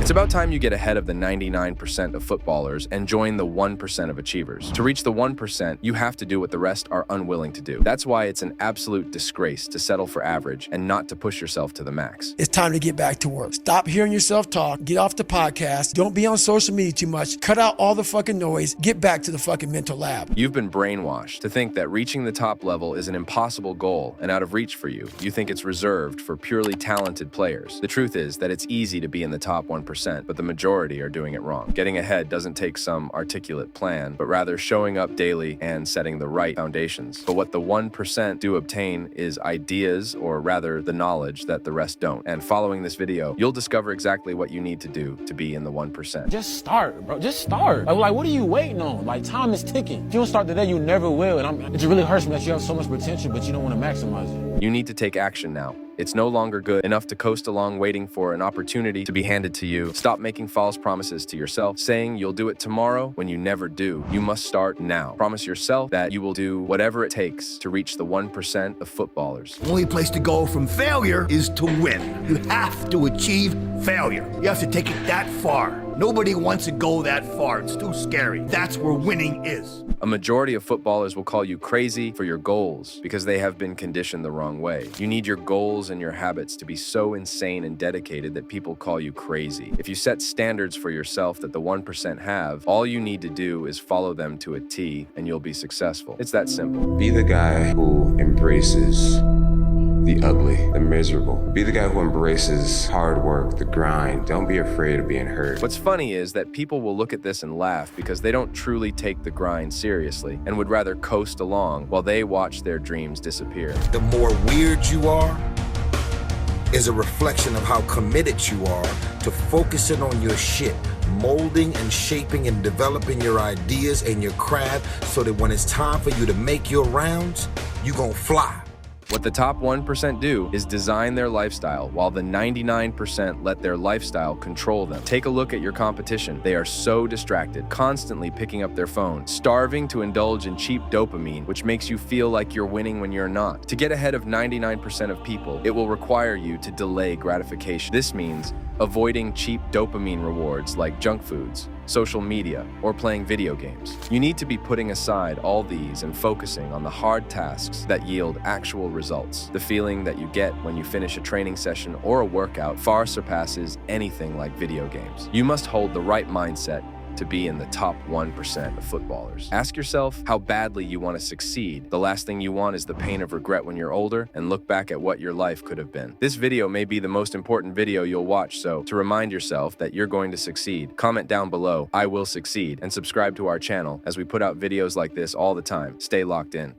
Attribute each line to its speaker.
Speaker 1: It's about time you get ahead of the 99% of footballers and join the 1% of achievers. To reach the 1%, you have to do what the rest are unwilling to do. That's why it's an absolute disgrace to settle for average and not to push yourself to the max.
Speaker 2: It's time to get back to work. Stop hearing yourself talk. Get off the podcast. Don't be on social media too much. Cut out all the fucking noise. Get back to the fucking mental lab.
Speaker 1: You've been brainwashed to think that reaching the top level is an impossible goal and out of reach for you. You think it's reserved for purely talented players. The truth is that it's easy to be in the top 1%, but the majority are doing it wrong. Getting ahead doesn't take some articulate plan, but rather showing up daily and setting the right foundations. But what the 1% do obtain is ideas, or rather the knowledge that the rest don't. And following this video, you'll discover exactly what you need to do to be in the 1%.
Speaker 3: Just start, bro. Just start. Like, what are you waiting on? Like, time is ticking. If you don't start today, you never will. And it just really hurts me that you have so much potential, but you don't want to maximize it.
Speaker 1: You need to take action now. It's no longer good enough to coast along waiting for an opportunity to be handed to you. Stop making false promises to yourself, saying you'll do it tomorrow when you never do. You must start now. Promise yourself that you will do whatever it takes to reach the 1% of footballers.
Speaker 4: The only place to go from failure is to win. You have to achieve failure. You have to take it that far. Nobody wants to go that far. It's too scary. That's where winning is.
Speaker 1: A majority of footballers will call you crazy for your goals because they have been conditioned the wrong way. You need your goals and your habits to be so insane and dedicated that people call you crazy. If you set standards for yourself that the 1% have, all you need to do is follow them to a T and you'll be successful. It's that simple.
Speaker 5: Be the guy who embraces the ugly, the miserable. Be the guy who embraces hard work, the grind. Don't be afraid of being hurt.
Speaker 1: What's funny is that people will look at this and laugh because they don't truly take the grind seriously and would rather coast along while they watch their dreams disappear.
Speaker 6: The more weird you are is a reflection of how committed you are to focusing on your shit, molding and shaping and developing your ideas and your craft so that when it's time for you to make your rounds, you gon' fly.
Speaker 1: What the top 1% do is design their lifestyle, while the 99% let their lifestyle control them. Take a look at your competition. They are so distracted, constantly picking up their phone, starving to indulge in cheap dopamine, which makes you feel like you're winning when you're not. To get ahead of 99% of people, it will require you to delay gratification. This means avoiding cheap dopamine rewards like junk foods, social media, or playing video games. You need to be putting aside all these and focusing on the hard tasks that yield actual results. The feeling that you get when you finish a training session or a workout far surpasses anything like video games. You must hold the right mindset to be in the top 1% of footballers. Ask yourself how badly you want to succeed. The last thing you want is the pain of regret when you're older, and look back at what your life could have been. This video may be the most important video you'll watch, so to remind yourself that you're going to succeed, comment down below, "I will succeed," and subscribe to our channel as we put out videos like this all the time. Stay locked in.